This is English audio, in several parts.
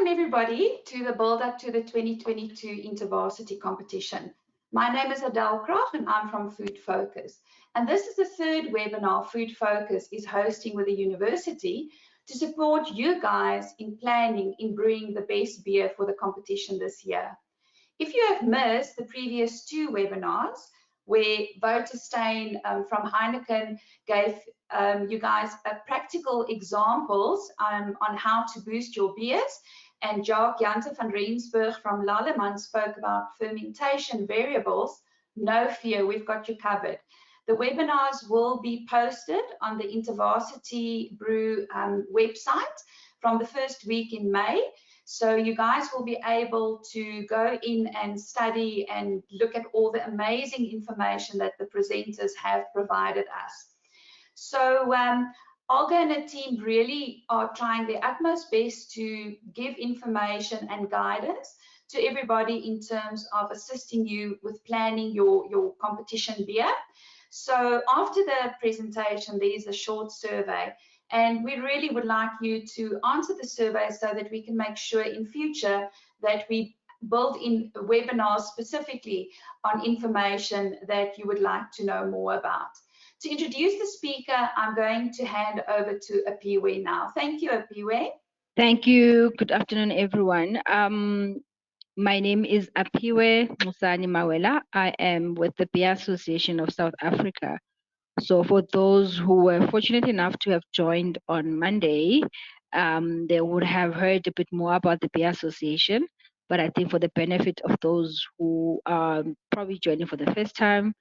Welcome everybody to the build-up to the 2022 InterVarsity competition. My name is Adele Krach and I'm from Food Focus. And this is the third webinar Food Focus is hosting with the university to support you guys in planning in brewing the best beer for the competition this year. If you have missed the previous two webinars, where Wouter Steyn from Heineken gave you guys practical examples on how to boost your beers, and Jacques Janse van Rensburg from Lallemand spoke about fermentation variables, no fear, we've got you covered. The webinars will be posted on the InterVarsity Brew website from the first week in May. So you guys will be able to go in and study and look at all the amazing information that the presenters have provided us. So Olga and her team really are trying their utmost best to give information and guidance to everybody in terms of assisting you with planning your competition beer. So after the presentation, there is a short survey. And we really would like you to answer the survey so that we can make sure in future that we build in webinars specifically on information that you would like to know more about. To introduce the speaker, I'm going to hand over to Apiwe now. Thank you, Apiwe. Thank you. Good afternoon, everyone. My name is Apiwe Musani Mawela. I am with the Beer Association of South Africa. So for those who were fortunate enough to have joined on Monday, they would have heard a bit more about the Beer Association. But I think for the benefit of those who are probably joining for the first time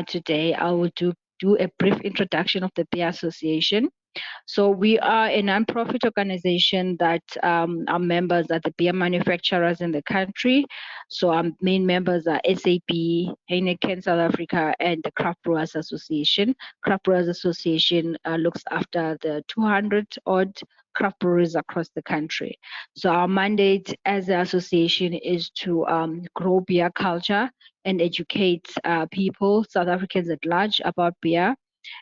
today, I will do a brief introduction of the Beer Association. So we are a non-profit organization that our members are the beer manufacturers in the country. So our main members are SAB, Heineken South Africa, and the Craft Brewers Association. Craft Brewers Association looks after the 200-odd craft breweries across the country. So our mandate as an association is to grow beer culture and educate people, South Africans at large, about beer,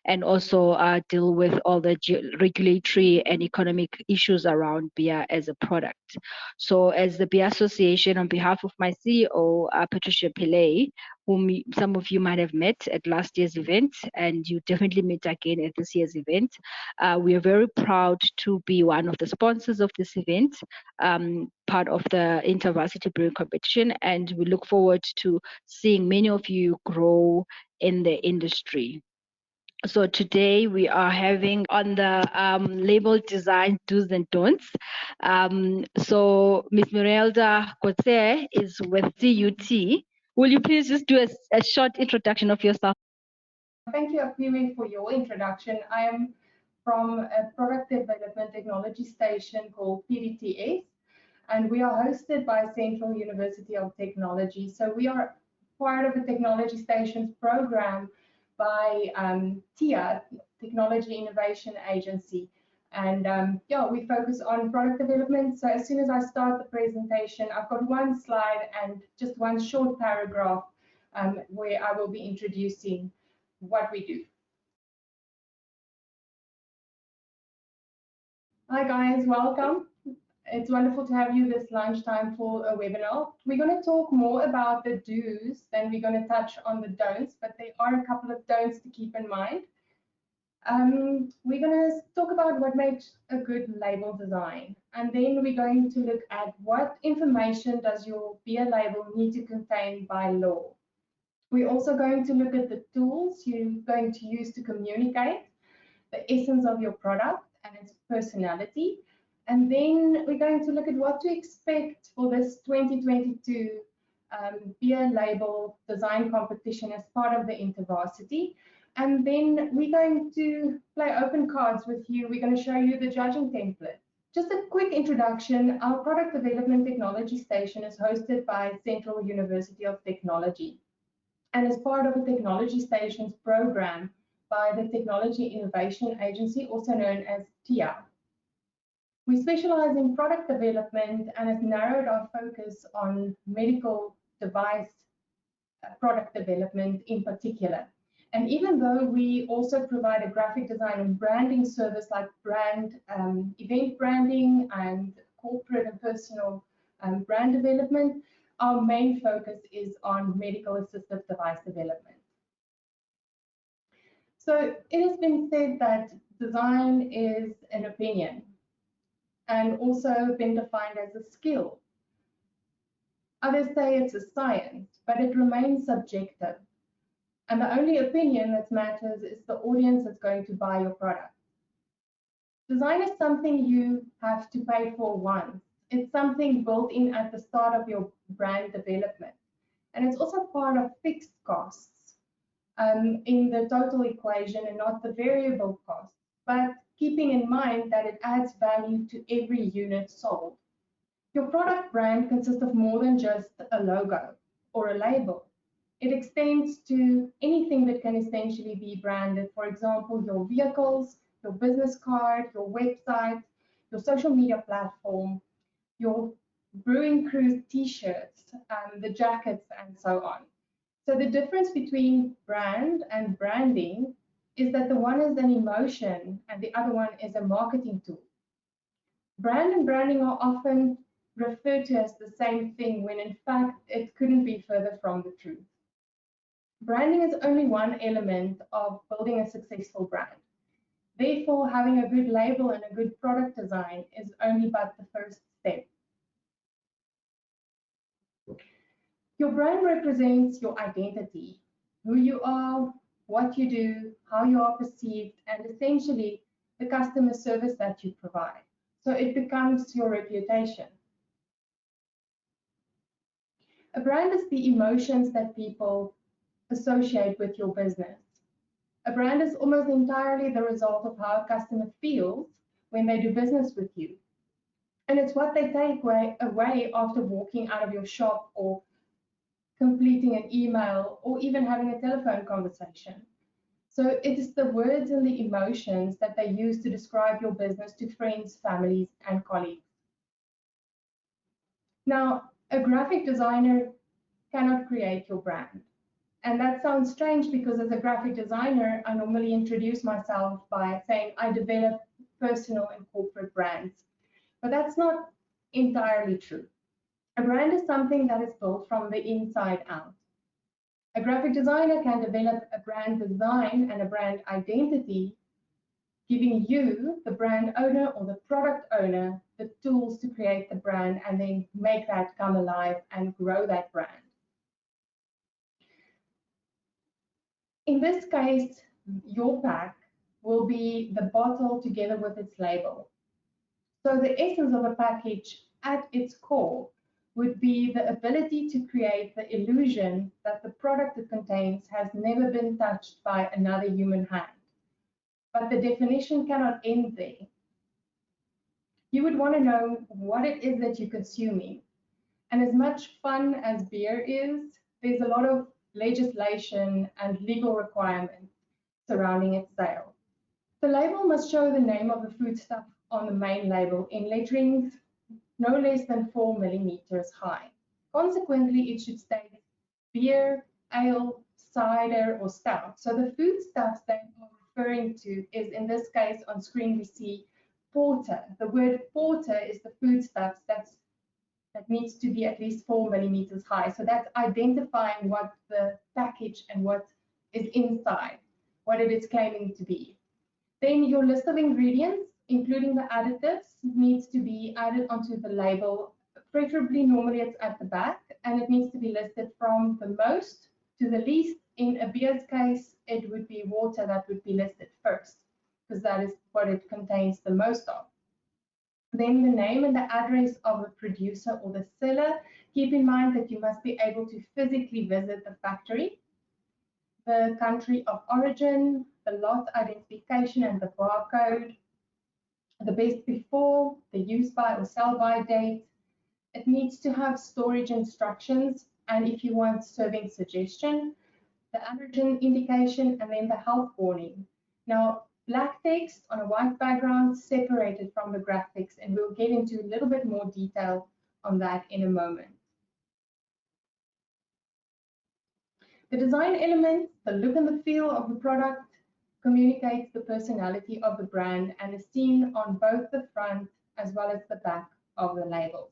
and also deal with all the regulatory and economic issues around beer as a product. So as the Beer Association, on behalf of my CEO, Patricia Pillay, whom some of you might have met at last year's event, and you definitely meet again at this year's event, we are very proud to be one of the sponsors of this event, part of the InterVarsity Brewing Competition, and we look forward to seeing many of you grow in the industry. So today we are having on the label design do's and don'ts. So Ms. Miralde Kotze is with CUT. Will you please just do a short introduction of yourself? Thank you, Apiwe, for your introduction. I am from a product development technology station called PDTS, and we are hosted by Central University of Technology. So we are part of the Technology Stations program by TIA, Technology Innovation Agency. And yeah, we focus on product development. So as soon as I start the presentation, I've got one slide and just one short paragraph where I will be introducing what we do. Hi guys, welcome. It's wonderful to have you this lunchtime for a webinar. We're going to talk more about the do's than we're going to touch on the don'ts, but there are a couple of don'ts to keep in mind. We're going to talk about what makes a good label design, and then we're going to look at what information does your beer label need to contain by law. We're also going to look at the tools you're going to use to communicate the essence of your product and its personality. And then we're going to look at what to expect for this 2022 beer label design competition as part of the InterVarsity. And then we're going to play open cards with you. We're going to show you the judging template. Just a quick introduction. Our product development technology station is hosted by Central University of Technology and is part of the Technology Stations program by the Technology Innovation Agency, also known as TIA. We specialize in product development and have narrowed our focus on medical device product development in particular. And even though we also provide a graphic design and branding service like event branding and corporate and personal brand development, our main focus is on medical assistive device development. So it has been said that design is an opinion and also been defined as a skill. Others say it's a science, but it remains subjective. And the only opinion that matters is the audience that's going to buy your product. Design is something you have to pay for once. It's something built in at the start of your brand development. And it's also part of fixed costs in the total equation and not the variable costs, but keeping in mind that it adds value to every unit sold. Your product brand consists of more than just a logo or a label. It extends to anything that can essentially be branded. For example, your vehicles, your business card, your website, your social media platform, your brewing cruise t-shirts, the jackets, and so on. So the difference between brand and branding is that the one is an emotion and the other one is a marketing tool. Brand and branding are often referred to as the same thing when in fact it couldn't be further from the truth. Branding is only one element of building a successful brand. Therefore, having a good label and a good product design is only but the first step. Your brand represents your identity, who you are, what you do, how you are perceived, and essentially the customer service that you provide. So it becomes your reputation. A brand is the emotions that people associate with your business. A brand is almost entirely the result of how a customer feels when they do business with you. And it's what they take away after walking out of your shop or completing an email or even having a telephone conversation. So it is the words and the emotions that they use to describe your business to friends, families, and colleagues. Now, a graphic designer cannot create your brand. And that sounds strange because as a graphic designer, I normally introduce myself by saying I develop personal and corporate brands. But that's not entirely true. A brand is something that is built from the inside out. A graphic designer can develop a brand design and a brand identity, giving you, the brand owner or the product owner, the tools to create the brand and then make that come alive and grow that brand. In this case, your pack will be the bottle together with its label. So the essence of a package at its core would be the ability to create the illusion that the product it contains has never been touched by another human hand. But the definition cannot end there. You would want to know what it is that you're consuming. And as much fun as beer is, there's a lot of legislation and legal requirements surrounding its sale. The label must show the name of the foodstuff on the main label in letterings no less than 4 millimeters high. Consequently, it should state beer, ale, cider, or stout. So the foodstuffs that I'm referring to is, in this case, on screen we see porter. The word porter is the foodstuffs that needs to be at least 4 millimeters high. So that's identifying what the package and what is inside, what it is claiming to be. Then your list of ingredients, including the additives, needs to be added onto the label. Preferably, normally it's at the back, and it needs to be listed from the most to the least. In a beer's case, it would be water that would be listed first, because that is what it contains the most of. Then the name and the address of the producer or the seller. Keep in mind that you must be able to physically visit the factory. The country of origin, the lot identification and the barcode, the best before, the use by or sell by date. It needs to have storage instructions, and if you want serving suggestion, the allergen indication, and then the health warning. Now, black text on a white background separated from the graphics, and we'll get into a little bit more detail on that in a moment. The design elements, the look and the feel of the product, communicates the personality of the brand and is seen on both the front as well as the back of the label.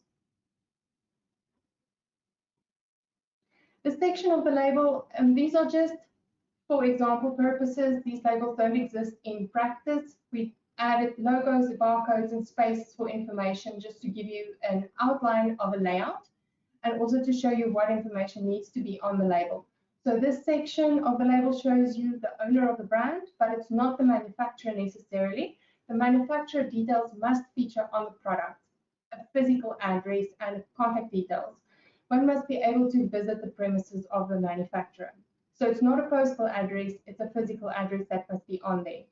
The section of the label, these are just for example purposes. These labels don't exist in practice. We added logos, barcodes, and spaces for information just to give you an outline of a layout and also to show you what information needs to be on the label. So this section of the label shows you the owner of the brand, but it's not the manufacturer necessarily. The manufacturer details must feature on the product, a physical address and contact details. One must be able to visit the premises of the manufacturer. So it's not a postal address, it's a physical address that must be on there.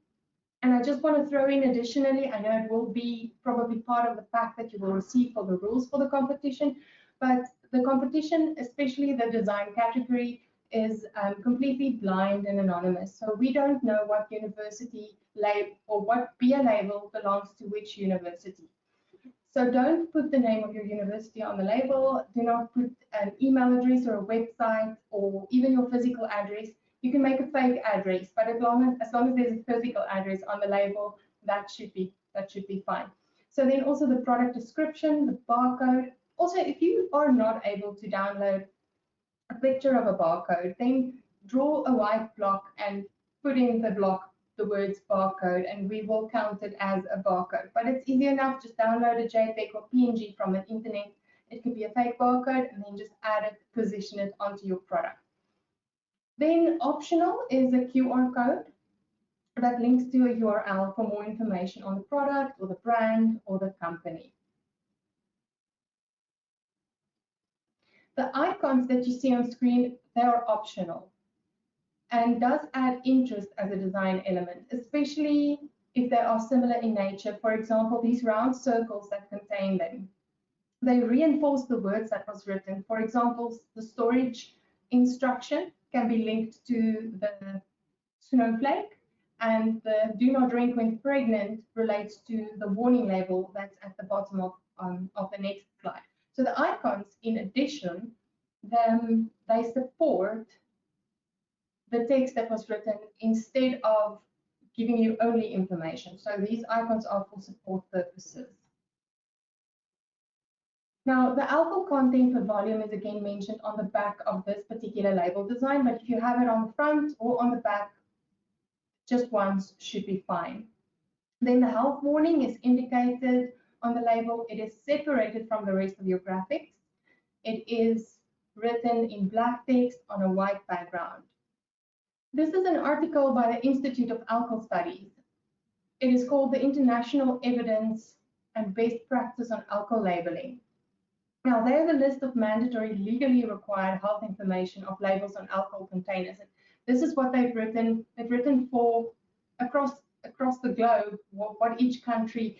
And I just want to throw in additionally, I know it will be probably part of the pack that you will receive for the rules for the competition, but the competition, especially the design category, is completely blind and anonymous. So we don't know what university label or what beer label belongs to which university. So don't put the name of your university on the label. Do not put an email address or a website or even your physical address. You can make a fake address, but as long as there's a physical address on the label, that should be fine. So then also the product description, the barcode. Also, if you are not able to download a picture of a barcode, then draw a white block and put in the block the words barcode, and we will count it as a barcode. But it's easy enough, just download a JPEG or PNG from the internet. It could be a fake barcode, and then just add it, position it onto your product. Then optional is a QR code that links to a URL for more information on the product or the brand or the company. The icons that you see on screen, they are optional and does add interest as a design element, especially if they are similar in nature. For example, these round circles that contain them, they reinforce the words that was written. For example, the storage instruction can be linked to the snowflake, and the do not drink when pregnant relates to the warning label that's at the bottom of the next slide. So the icons, in addition, they support the text that was written instead of giving you only information. So these icons are for support purposes. Now, the alcohol content per volume is again mentioned on the back of this particular label design, but if you have it on the front or on the back, just once should be fine. Then the health warning is indicated on the label. It is separated from the rest of your graphics. It is written in black text on a white background. This is an article by the Institute of Alcohol Studies. It is called the International Evidence and Best Practice on Alcohol Labeling. Now, they have a list of mandatory legally required health information of labels on alcohol containers. And this is what they've written. They've written for across the globe what each country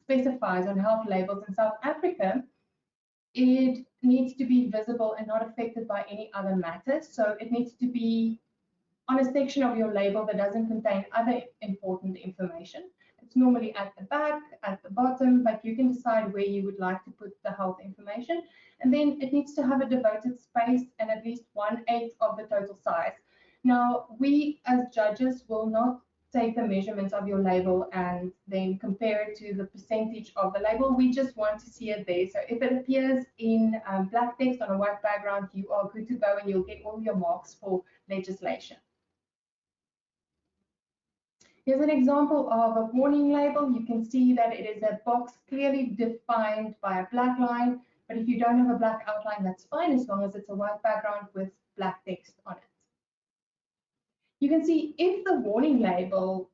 specifies on health labels. In South Africa, it needs to be visible and not affected by any other matters. So it needs to be on a section of your label that doesn't contain other important information. It's normally at the back, at the bottom, but you can decide where you would like to put the health information. And then it needs to have a devoted space and at least 1/8 of the total size. Now, we as judges will not take the measurements of your label and then compare it to the percentage of the label. We just want to see it there. So if it appears in black text on a white background, you are good to go and you'll get all your marks for legislation. Here's an example of a warning label. You can see that it is a box clearly defined by a black line, but if you don't have a black outline, that's fine as long as it's a white background with black text on it. You can see if the warning label,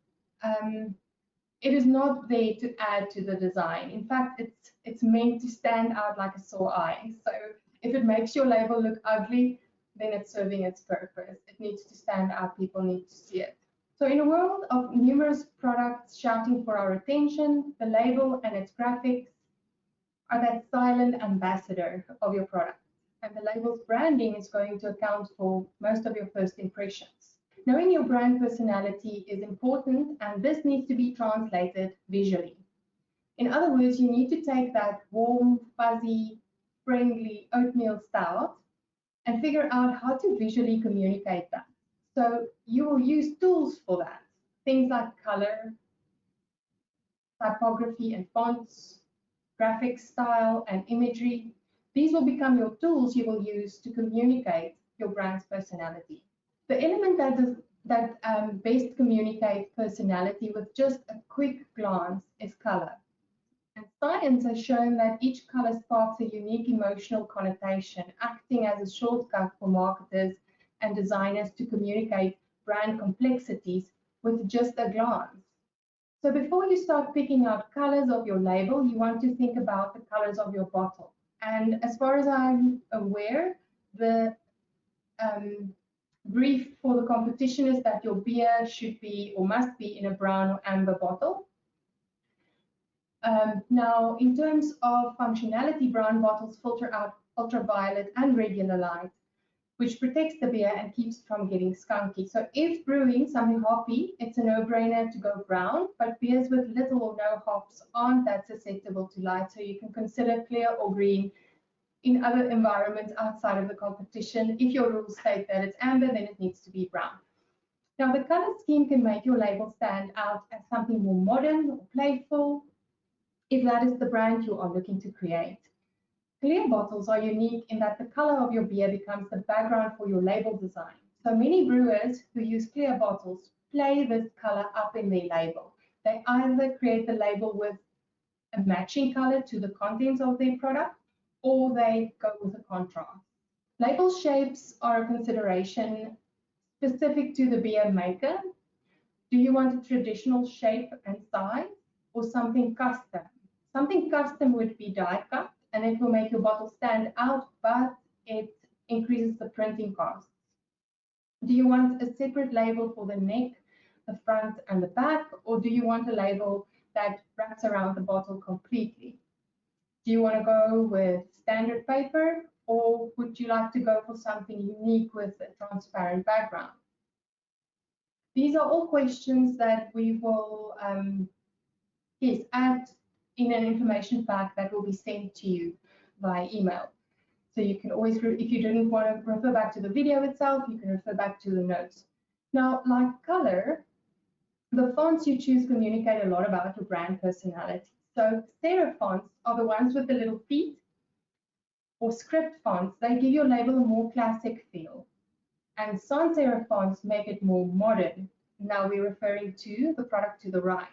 it is not there to add to the design. In fact, it's meant to stand out like a sore eye. So if it makes your label look ugly, then it's serving its purpose. It needs to stand out. People need to see it. So in a world of numerous products shouting for our attention, the label and its graphics are that silent ambassador of your product. And the label's branding is going to account for most of your first impressions. Knowing your brand personality is important, and this needs to be translated visually. In other words, you need to take that warm, fuzzy, friendly oatmeal stout and figure out how to visually communicate that. So you will use tools for that, things like color, typography and fonts, graphic style, and imagery. These will become your tools you will use to communicate your brand's personality. The element that best communicates personality with just a quick glance is color. And science has shown that each color sparks a unique emotional connotation, acting as a shortcut for marketers and designers to communicate brand complexities with just a glance. So before you start picking out colors of your label, you want to think about the colors of your bottle. And as far as I'm aware, the brief for the competition is that your beer should be or must be in a brown or amber bottle. Now, in terms of functionality, brown bottles filter out ultraviolet and regular light, which protects the beer and keeps it from getting skunky. So if brewing something hoppy, it's a no-brainer to go brown, but beers with little or no hops aren't that susceptible to light, so you can consider clear or green in other environments outside of the competition. If your rules state that it's amber, then it needs to be brown. Now, the color scheme can make your label stand out as something more modern or playful, if that is the brand you are looking to create. Clear bottles are unique in that the color of your beer becomes the background for your label design. So many brewers who use clear bottles play this color up in their label. They either create the label with a matching color to the contents of their product, or they go with a contrast. Label shapes are a consideration specific to the beer maker. Do you want a traditional shape and size or something custom? Something custom would be die cut, and it will make your bottle stand out, but it increases the printing costs. Do you want a separate label for the neck, the front, and the back, or do you want a label that wraps around the bottle completely? Do you want to go with standard paper, or would you like to go for something unique with a transparent background? These are all questions that we will add in an information pack that will be sent to you via email. So you can always, if you didn't want to refer back to the video itself, you can refer back to the notes. Now, like color, the fonts you choose communicate a lot about your brand personality. So serif fonts are the ones with the little feet, or script fonts. They give your label a more classic feel. And sans serif fonts make it more modern. Now we're referring to the product to the right.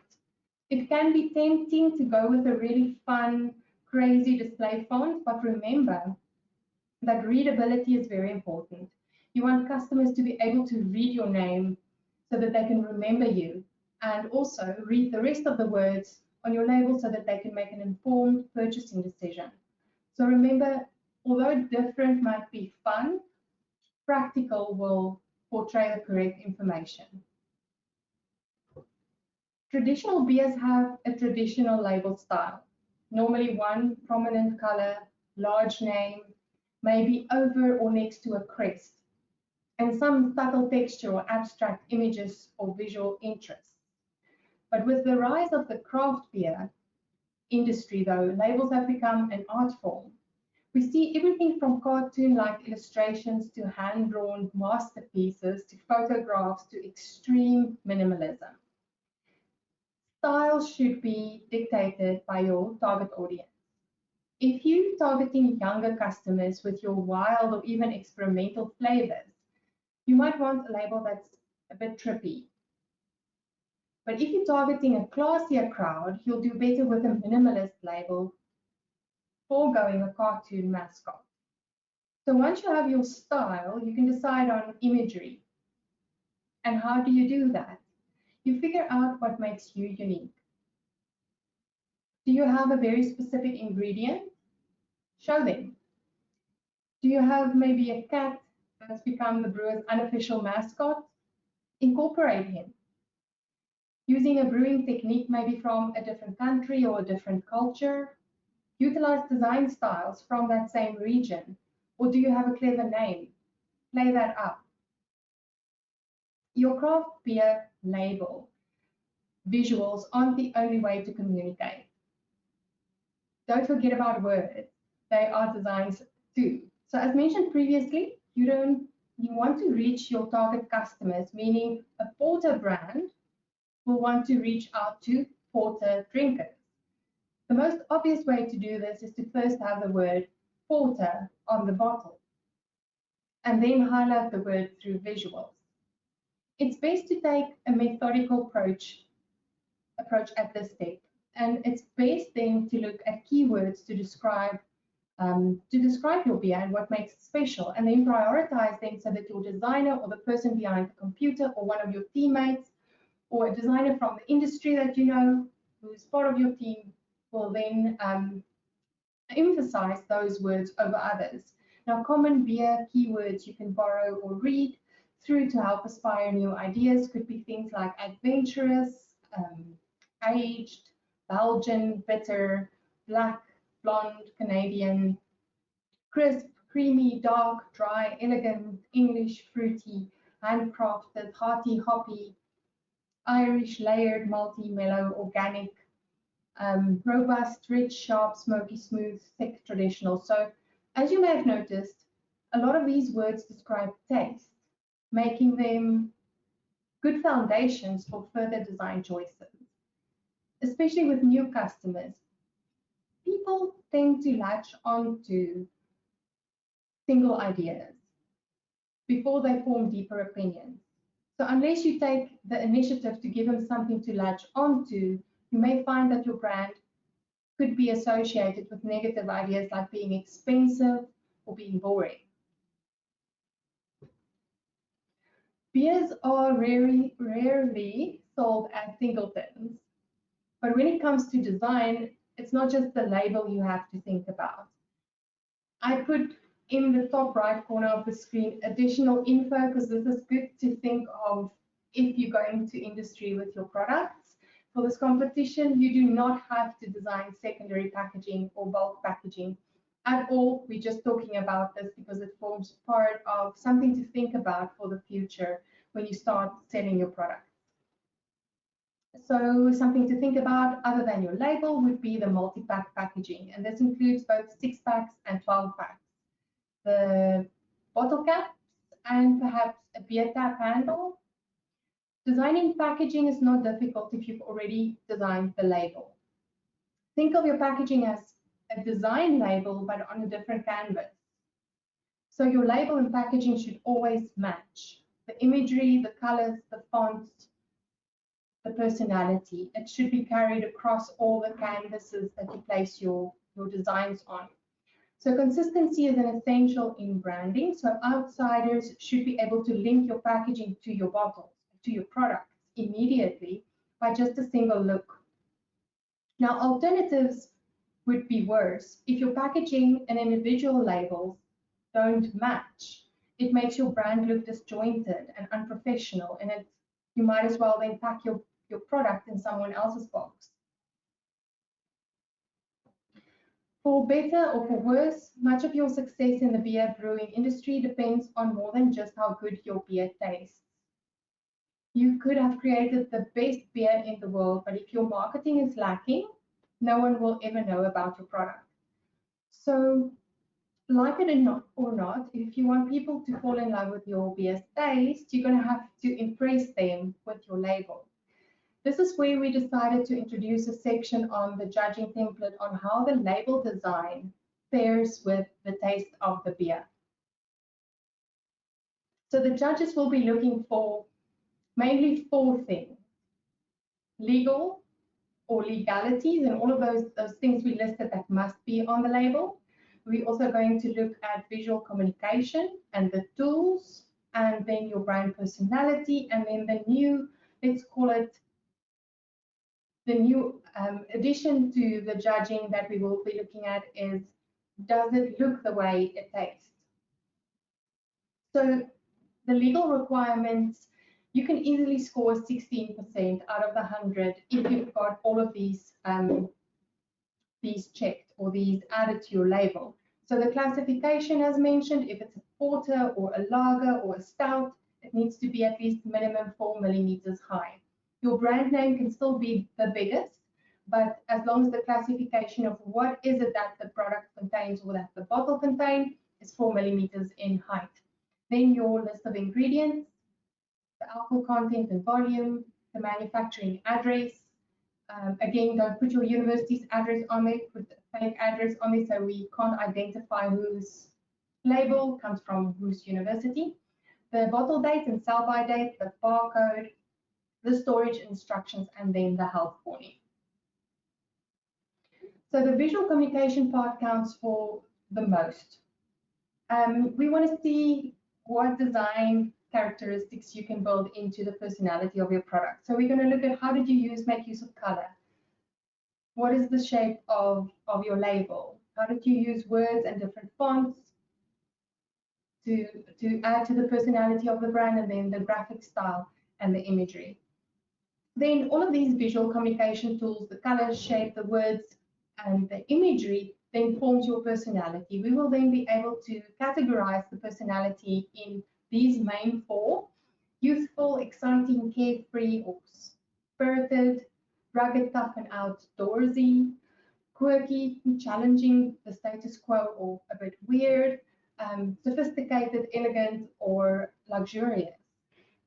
It can be tempting to go with a really fun, crazy display font, but remember that readability is very important. You want customers to be able to read your name so that they can remember you, and also read the rest of the words on your label so that they can make an informed purchasing decision. So remember, although different might be fun, practical will portray the correct information. Traditional beers have a traditional label style, normally one prominent color, large name, maybe over or next to a crest, and some subtle texture or abstract images or visual interests. But with the rise of the craft beer industry, though, labels have become an art form. We see everything from cartoon-like illustrations to hand-drawn masterpieces to photographs to extreme minimalism. Style should be dictated by your target audience. If you're targeting younger customers with your wild or even experimental flavors, you might want a label that's a bit trippy. But if you're targeting a classier crowd, you'll do better with a minimalist label, foregoing a cartoon mascot. So once you have your style, you can decide on imagery. And how do you do that? You figure out what makes you unique. Do you have a very specific ingredient? Show them. Do you have maybe a cat that's become the brewer's unofficial mascot? Incorporate him. Using a brewing technique maybe from a different country or a different culture, utilize design styles from that same region. Or do you have a clever name? Play that up. Your craft beer label visuals aren't the only way to communicate. Don't forget about words. They are designs too. So as mentioned previously, you want to reach your target customers, meaning a porter brand will want to reach out to porter drinkers. The most obvious way to do this is to first have the word porter on the bottle and then highlight the word through visuals. It's best to take a methodical approach at this step, and it's best then to look at keywords to describe your beer and what makes it special, and then prioritize them so that your designer or the person behind the computer or one of your teammates or a designer from the industry that you know who's part of your team will then emphasize those words over others. Now, common beer keywords you can borrow or read through to help inspire new ideas could be things like adventurous, aged, Belgian, bitter, black, blonde, Canadian, crisp, creamy, dark, dry, elegant, English, fruity, handcrafted, hearty, hoppy, Irish, layered, malty, mellow, organic, robust, rich, sharp, smoky, smooth, thick, traditional. So as you may have noticed, a lot of these words describe taste, making them good foundations for further design choices. Especially with new customers, people tend to latch onto single ideas before they form deeper opinions. So unless you take the initiative to give them something to latch onto, you may find that your brand could be associated with negative ideas like being expensive or being boring. Beers are rarely sold as singletons, but when it comes to design, it's not just the label you have to think about. I put in the top right corner of the screen additional info because this is good to think of if you're going to industry with your products. For this competition, you do not have to design secondary packaging or bulk packaging at all. We're just talking about this because it forms part of something to think about for the future when you start selling your product. So something to think about other than your label would be the multi-pack packaging, and this includes both 6-packs and 12-packs. The bottle caps and perhaps a beer tap handle. Designing packaging is not difficult if you've already designed the label. Think of your packaging as a design label but on a different canvas. So your label and packaging should always match. The imagery, the colors, the fonts, the personality. It should be carried across all the canvases that you place your designs on. So consistency is an essential in branding. So outsiders should be able to link your packaging to your bottles, to your products immediately by just a single look. Now, alternatives would be worse. If your packaging and individual labels don't match, it makes your brand look disjointed and unprofessional, and you might as well then pack your product in someone else's box. For better or for worse, much of your success in the beer brewing industry depends on more than just how good your beer tastes. You could have created the best beer in the world, but if your marketing is lacking, no one will ever know about your product. So, like it or not, if you want people to fall in love with your beer's taste, you're going to have to impress them with your label. This is where we decided to introduce a section on the judging template on how the label design pairs with the taste of the beer. So the judges will be looking for mainly 4 things: legal or legalities, and all of those things we listed that must be on the label. We're also going to look at visual communication and the tools, and then your brand personality, and then the new, let's call it, the new addition to the judging that we will be looking at is, does it look the way it tastes? So the legal requirements, you can easily score 16% out of the 100 if you've got all of these checked or these added to your label. So the classification, as mentioned, if it's a porter or a lager or a stout, it needs to be at least minimum 4 millimeters high. Your brand name can still be the biggest, but as long as the classification of what is it that the product contains or that the bottle contains is 4 millimeters in height. Then your list of ingredients, the alcohol content and volume, the manufacturing address, Again, don't put your university's address on it, put a fake address on it so we can't identify whose label comes from whose university. The bottle date and sell-by date, the barcode, the storage instructions, and then the health warning. So the visual communication part counts for the most. We want to see what design characteristics you can build into the personality of your product. So we're going to look at how did you make use of color? What is the shape of your label? How did you use words and different fonts to add to the personality of the brand, and then the graphic style and the imagery? Then all of these visual communication tools, the color, shape, the words, and the imagery then forms your personality. We will then be able to categorize the personality in these main four: youthful, exciting, carefree, or spirited; rugged, tough, and outdoorsy; quirky, challenging, the status quo, or a bit weird; sophisticated, elegant, or luxurious.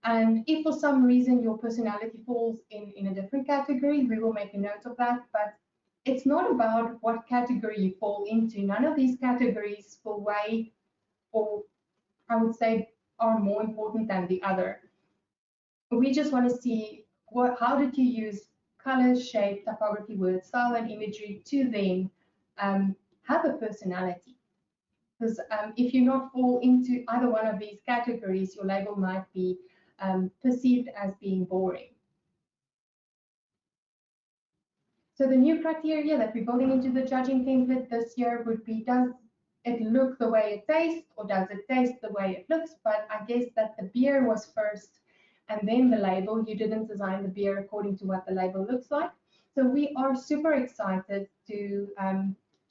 And if for some reason your personality falls in a different category, we will make a note of that. But it's not about what category you fall into. None of these categories will weigh, or I would say, are more important than the other. We just want to see how did you use color, shape, typography, words, style, and imagery to then have a personality. Because if you not fall into either one of these categories, your label might be perceived as being boring. So the new criteria that we're building into the judging template this year would be, does it look the way it tastes, or does it taste the way it looks? But I guess that the beer was first and then the label. You didn't design the beer according to what the label looks like. So we are super excited to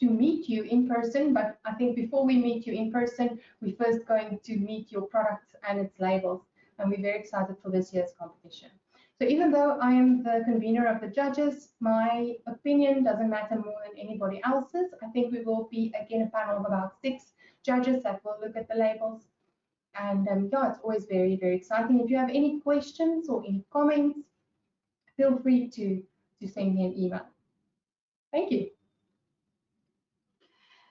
meet you in person, but I think before we meet you in person, we're first going to meet your products and its labels, and we're very excited for this year's competition. So even though I am the convener of the judges, my opinion doesn't matter more than anybody else's. I think we will be, again, a panel of about 6 judges that will look at the labels. And yeah, it's always very, very exciting. If you have any questions or any comments, feel free to send me an email. Thank you.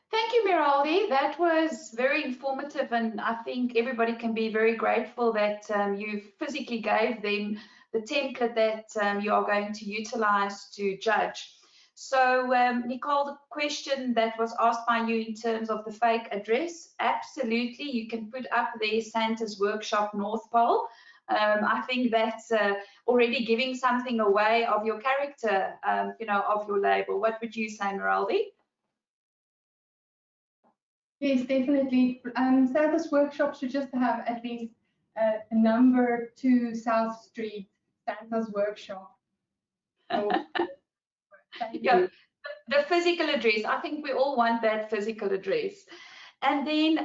Thank you, Miralde. That was very informative, and I think everybody can be very grateful that you physically gave them the template that you are going to utilize to judge. So, Nicole, the question that was asked by you in terms of the fake address, absolutely, you can put up there Santa's Workshop North Pole. I think that's already giving something away of your character, you know, of your label. What would you say, Miralde? Yes, definitely. Santa's Workshop should just have at least number 2 South Street, Santa's Workshop. So, yeah, the physical address. I think we all want that physical address. And then,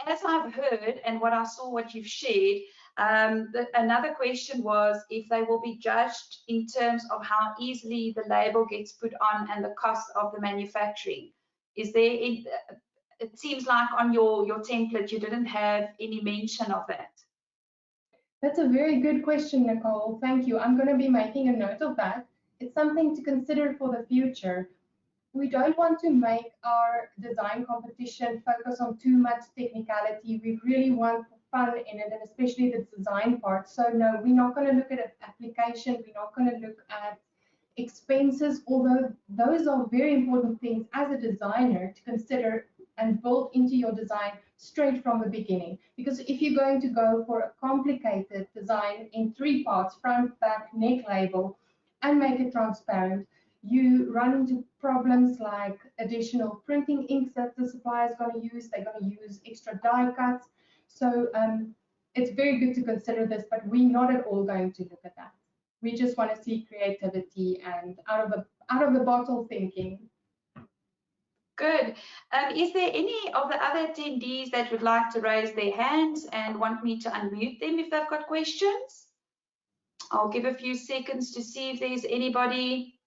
as I've heard and what I saw, what you've shared, another question was if they will be judged in terms of how easily the label gets put on and the cost of the manufacturing. Is there? It seems like on your template you didn't have any mention of that. That's a very good question, Nicole. Thank you. I'm going to be making a note of that. It's something to consider for the future. We don't want to make our design competition focus on too much technicality. We really want fun in it, and especially the design part. So no, we're not going to look at application. We're not going to look at expenses, although those are very important things as a designer to consider and build into your design straight from the beginning. Because if you're going to go for a complicated design in 3 parts, front, back, neck label, and make it transparent, you run into problems like additional printing inks that the supplier is going to use. They're going to use extra die cuts. So it's very good to consider this, but we're not at all going to look at that. We just want to see creativity and out of the bottle thinking. Good. Is there any of the other attendees that would like to raise their hands and want me to unmute them if they've got questions? I'll give a few seconds to see if there's anybody.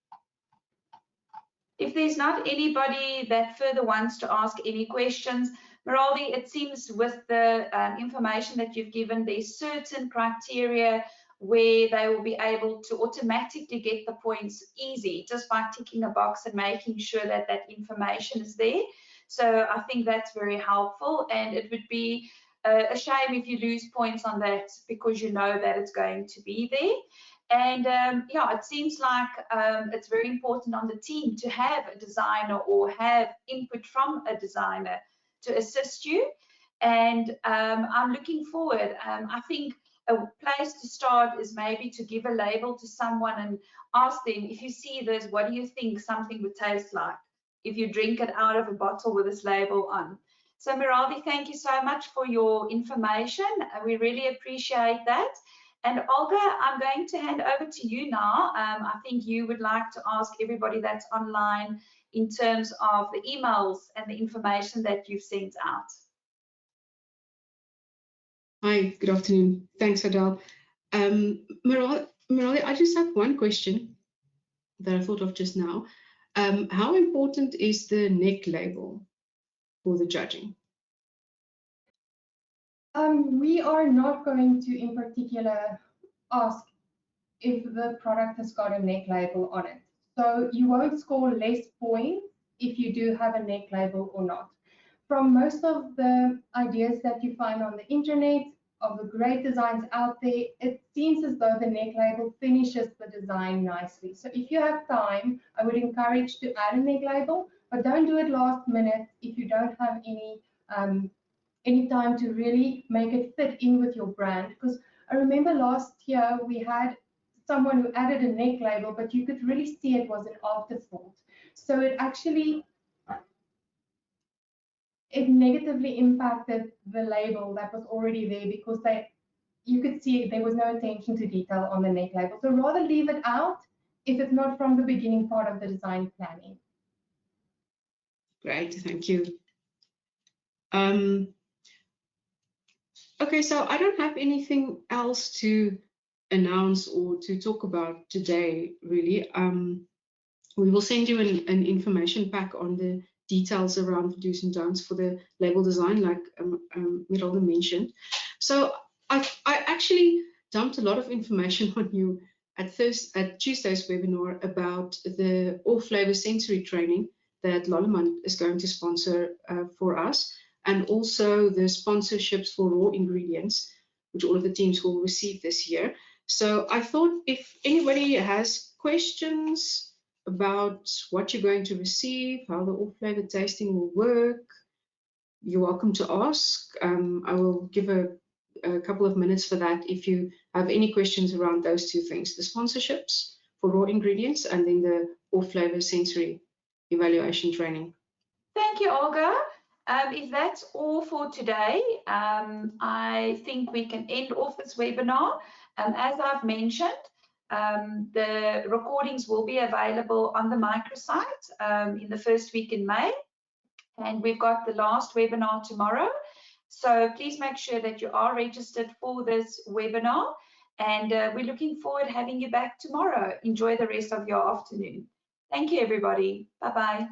If there's not anybody that further wants to ask any questions, Miralde, it seems with the information that you've given, there's certain criteria where they will be able to automatically get the points easy just by ticking a box and making sure that that information is there. So I think that's very helpful, and it would be a shame if you lose points on that because you know that it's going to be there. And yeah, it seems like it's very important on the team to have a designer or have input from a designer to assist you. And I'm looking forward. I think a place to start is maybe to give a label to someone and ask them, if you see this, what do you think something would taste like if you drink it out of a bottle with this label on? So Miralde, thank you so much for your information. We really appreciate that. And Olga, I'm going to hand over to you now. I think you would like to ask everybody that's online in terms of the emails and the information that you've sent out. Hi, good afternoon. Thanks, Adele. Miralde, I just have one question that I thought of just now. How important is the neck label for the judging? We are not going to, in particular, ask if the product has got a neck label on it. So you won't score less points if you do have a neck label or not. From most of the ideas that you find on the internet, of the great designs out there, it seems as though the neck label finishes the design nicely. So if you have time, I would encourage to add a neck label, but don't do it last minute if you don't have any time to really make it fit in with your brand. Because I remember last year we had someone who added a neck label, but you could really see it was an afterthought. So it actually negatively impacted the label that was already there, because you could see there was no attention to detail on the neck label. So rather leave it out if it's not from the beginning part of the design planning. Great, thank you. Okay, so I don't have anything else to announce or to talk about today, really. We will send you an information pack on the details around the do's and don'ts for the label design, like Miralde mentioned. So I actually dumped a lot of information on you at Tuesday's webinar about the all-flavor sensory training that Lallemand is going to sponsor for us, and also the sponsorships for raw ingredients, which all of the teams will receive this year. So I thought if anybody has questions about what you're going to receive, how the all-flavor tasting will work, you're welcome to ask. I will give a couple of minutes for that if you have any questions around those two things, the sponsorships for raw ingredients and then the all-flavor sensory evaluation training. Thank you, Olga. If that's all for today, I think we can end off this webinar. As I've mentioned, the recordings will be available on the microsite in the first week in May. And we've got the last webinar tomorrow. So please make sure that you are registered for this webinar. And we're looking forward to having you back tomorrow. Enjoy the rest of your afternoon. Thank you, everybody. Bye-bye.